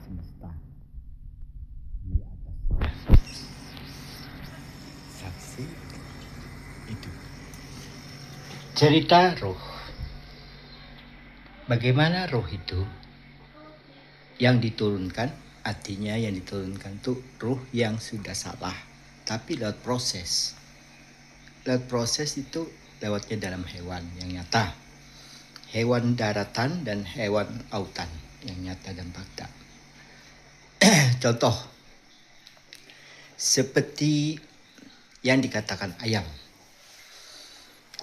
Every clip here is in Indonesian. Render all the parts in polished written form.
semesta di atas saksi itu. Cerita roh. Bagaimana roh itu yang diturunkan, artinya yang diturunkan itu roh yang sudah salah, tapi lewat proses. Lewat proses itu lewatnya dalam hewan yang nyata. Hewan daratan dan hewan lautan yang nyata dan fakta. Contoh, seperti yang dikatakan ayam.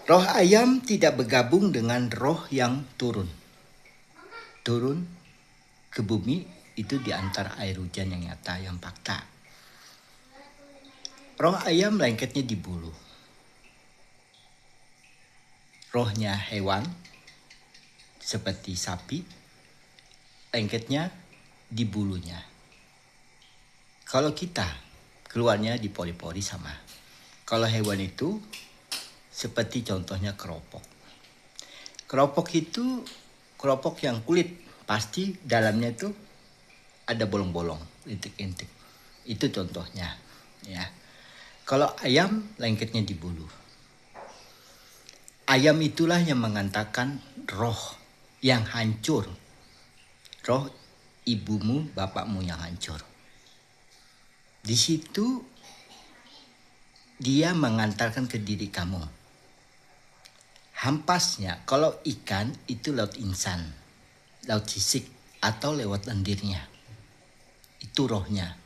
Roh ayam tidak bergabung dengan roh yang turun ke bumi, itu di antara air hujan yang nyata, yang fakta. Roh ayam lengketnya di bulu. Rohnya hewan seperti sapi, lengketnya di bulunya. Kalau kita keluarnya di pori-pori sama. Kalau hewan itu seperti contohnya keropok. Keropok yang kulit, pasti dalamnya itu ada bolong-bolong, intik-intik. Itu contohnya, ya. Kalau ayam lengketnya di bulu. Ayam itulah yang mengantarkan roh yang hancur. Roh ibumu, bapakmu yang hancur. Di situ dia mengantarkan ke diri kamu. Hampasnya, kalau ikan itu laut insan, laut sisik, atau lewat lendirnya. Itu rohnya.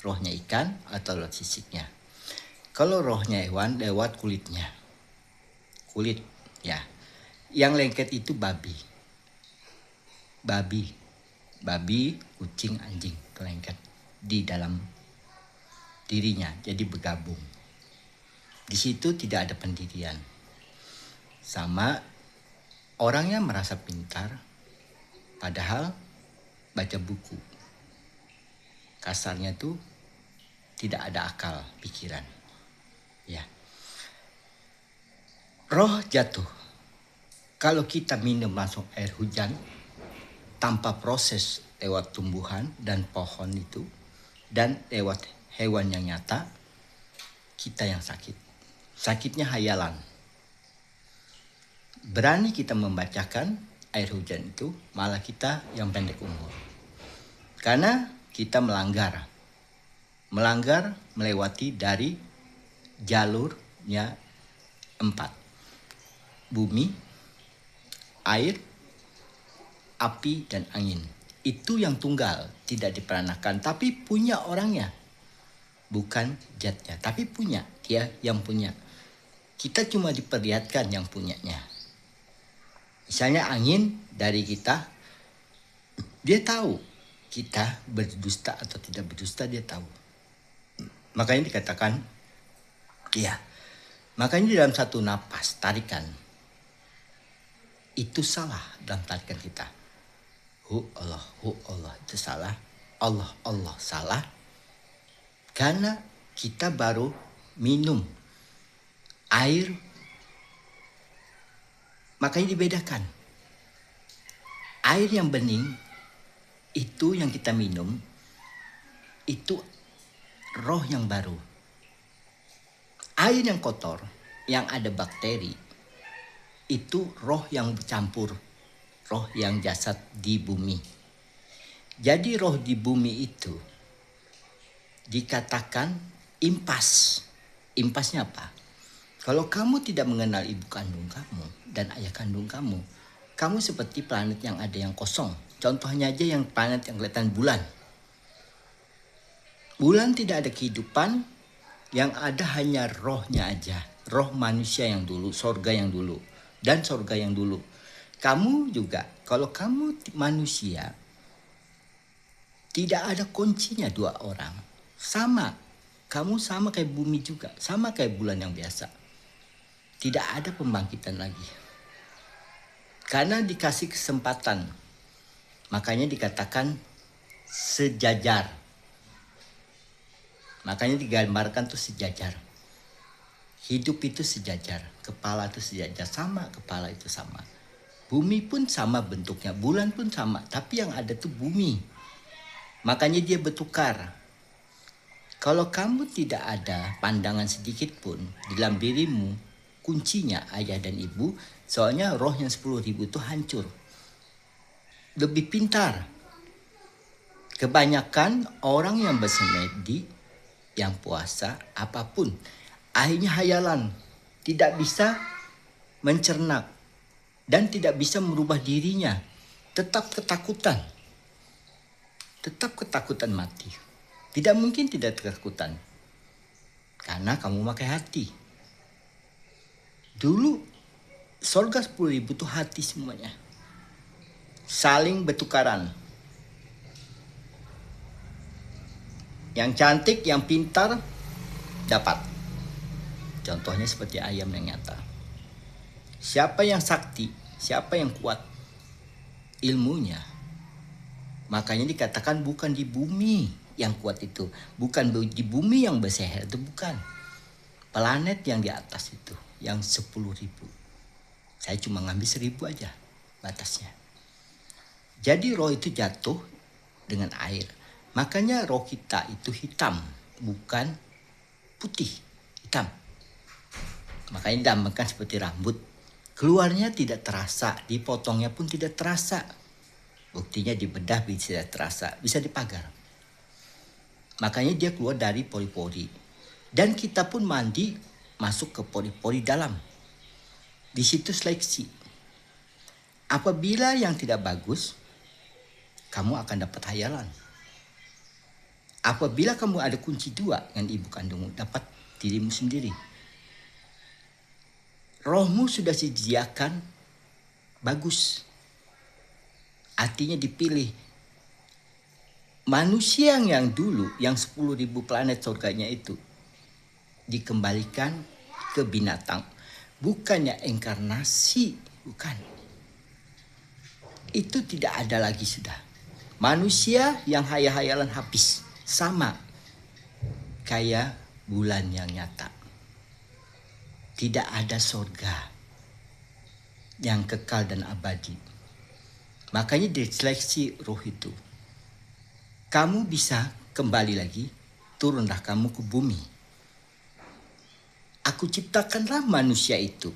Rohnya ikan atau laut sisiknya. Kalau rohnya hewan lewat kulitnya. Kulit, ya. Yang lengket itu babi, kucing, anjing, lengket di dalam dirinya, jadi bergabung. Di situ tidak ada pendirian. Sama orangnya merasa pintar, padahal baca buku. Kasarnya tuh tidak ada akal pikiran. Ya. Roh jatuh. Kalau kita minum langsung air hujan tanpa proses lewat tumbuhan dan pohon itu dan lewat hewan yang nyata, kita yang sakit. Sakitnya hayalan. Berani kita membacakan air hujan itu, malah kita yang pendek umur. Karena kita melanggar melewati dari jalurnya 4. Bumi, air, api, dan angin. Itu yang tunggal, tidak diperanakan, tapi punya orangnya. Bukan zatnya, tapi punya. Dia yang punya. Kita cuma diperlihatkan yang punyanya. Misalnya angin dari kita, dia tahu kita berdusta atau tidak berdusta, dia tahu. Makanya dikatakan, ya, makanya dalam satu napas, tarikan, itu salah dalam tarikan kita. Hu Allah itu salah. Allah salah. Karena kita baru minum air. Makanya dibedakan. Air yang bening itu yang kita minum, itu roh yang baru. Air yang kotor, yang ada bakteri, itu roh yang bercampur, roh yang jasad di bumi. Jadi roh di bumi itu dikatakan impas. Impasnya apa? Kalau kamu tidak mengenal ibu kandung kamu dan ayah kandung kamu, kamu seperti planet yang ada yang kosong. Contohnya aja yang planet yang kelihatan bulan. Bulan tidak ada kehidupan, yang ada hanya rohnya aja. Roh manusia yang dulu, sorga yang dulu. Dan sorga yang dulu. Kamu juga, kalau kamu manusia, tidak ada kuncinya 2 orang. Sama, kamu sama kayak bumi juga, sama kayak bulan yang biasa. Tidak ada pembangkitan lagi. Karena dikasih kesempatan, makanya dikatakan sejajar. Makanya digambarkan tuh sejajar. Hidup itu sejajar, kepala itu sejajar, sama kepala itu sama. Bumi pun sama bentuknya, bulan pun sama, tapi yang ada tuh bumi. Makanya dia bertukar. Kalau kamu tidak ada pandangan sedikit pun di dalam dirimu, kuncinya ayah dan ibu, soalnya roh yang 10.000 itu hancur. Lebih pintar. Kebanyakan orang yang bersemedi, yang puasa, apapun, akhirnya hayalan. Tidak bisa mencerna dan tidak bisa merubah dirinya. Tetap ketakutan. Tetap ketakutan mati. Tidak mungkin tidak ketakutan. Karena kamu pakai hati. Dulu surga 10.000 itu hati semuanya. Saling bertukaran. Yang cantik, yang pintar dapat. Contohnya seperti ayam yang nyata. Siapa yang sakti, siapa yang kuat ilmunya. Makanya dikatakan bukan di bumi yang kuat itu, bukan di bumi yang berseher itu, bukan. Planet yang di atas itu, yang 10.000. Saya cuma ngambil 1.000 aja batasnya. Jadi roh itu jatuh dengan air. Makanya roh kita itu hitam, bukan putih, hitam. Makanya digambarkan seperti rambut. Keluarnya tidak terasa, dipotongnya pun tidak terasa. Buktinya di bedah bisa terasa, bisa dipagar. Makanya dia keluar dari pori-pori. Dan kita pun mandi masuk ke pori-pori dalam. Di situ seleksi. Apabila yang tidak bagus, kamu akan dapat hayalan. Apabila kamu ada kunci 2 dengan ibu kandungmu, dapat dirimu sendiri. Rohmu sudah disediakan bagus. Artinya dipilih. Manusia yang dulu, yang 10.000 planet surganya itu, dikembalikan ke binatang. Bukannya inkarnasi, bukan. Itu tidak ada lagi sudah. Manusia yang hayal-hayalan habis. Sama kayak bulan yang nyata. Tidak ada surga yang kekal dan abadi. Makanya diseleksi roh itu. Kamu bisa kembali lagi, turunlah kamu ke bumi. Aku ciptakanlah manusia itu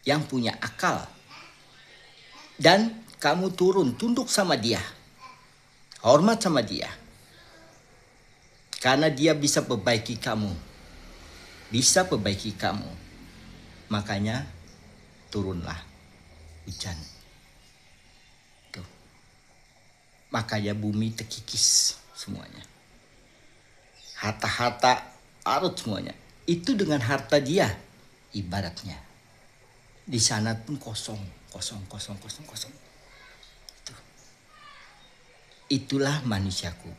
yang punya akal. Dan kamu turun, tunduk sama dia. Hormat sama dia. Karena dia bisa perbaiki kamu. Bisa perbaiki kamu. Makanya turunlah hujan. Makanya bumi terkikis semuanya. Harta-harta arut semuanya. Itu dengan harta dia ibaratnya. Di sana pun kosong. Itulah manusiaku.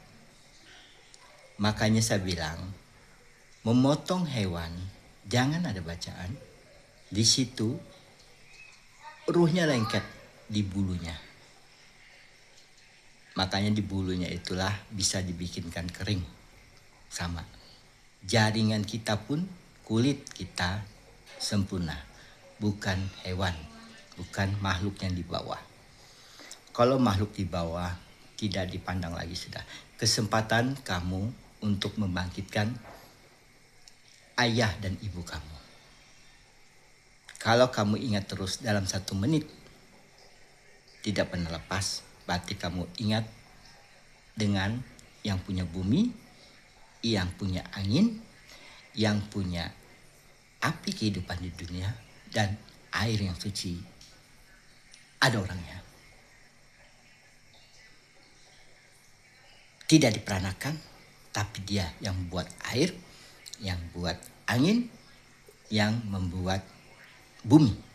Makanya saya bilang, memotong hewan jangan ada bacaan. Di situ ruhnya lengket di bulunya. Makanya di bulunya itulah bisa dibikinkan kering. Sama. Jaringan kita pun, kulit kita sempurna. Bukan hewan. Bukan makhluk yang di bawah. Kalau makhluk di bawah tidak dipandang lagi sudah. Kesempatan kamu untuk membangkitkan ayah dan ibu kamu. Kalau kamu ingat terus dalam 1 menit. Tidak pernah lepas. Berarti kamu ingat dengan yang punya bumi, yang punya angin, yang punya api kehidupan di dunia, dan air yang suci. Ada orangnya. Tidak diperanakan, tapi dia yang buat air, yang buat angin, yang membuat bumi.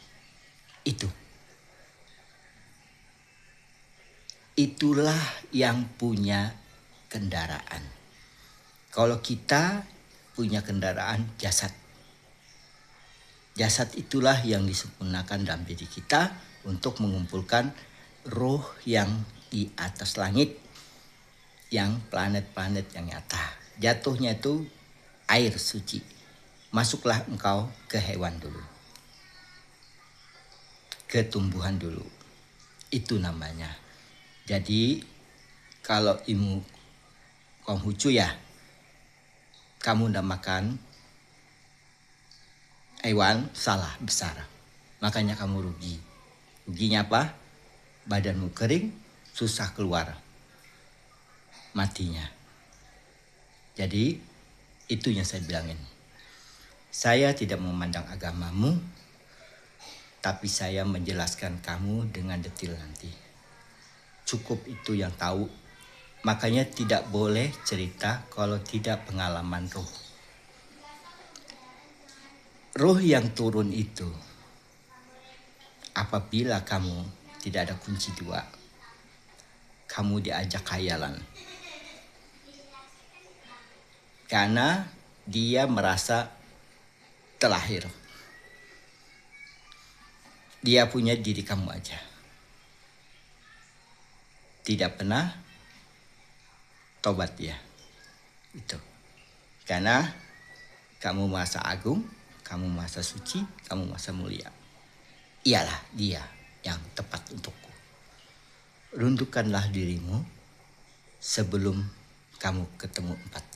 Itulah yang punya kendaraan. Kalau kita punya kendaraan jasad. Jasad itulah yang disempurnakan dalam diri kita untuk mengumpulkan roh yang di atas langit. Yang planet-planet yang nyata. Jatuhnya itu air suci. Masuklah engkau ke hewan dulu. Ke tumbuhan dulu. Itu namanya. Jadi kalau ilmu Konghucu ya, kamu ndak makan hewan, salah besar. Makanya kamu rugi. Ruginya apa? Badanmu kering, susah keluar. Matinya. Jadi itu yang saya bilangin. Saya tidak memandang agamamu, tapi saya menjelaskan kamu dengan detail nanti. Cukup itu yang tahu. Makanya tidak boleh cerita kalau tidak pengalaman roh. Roh yang turun itu, apabila kamu tidak ada kunci 2, kamu diajak khayalan. Karena dia merasa terlahir. Dia punya diri kamu aja. Tidak pernah tobat dia. Itu. Karena kamu merasa agung, kamu merasa suci, kamu merasa mulia. Ialah dia yang tepat untukku. Rundukkanlah dirimu sebelum kamu ketemu 4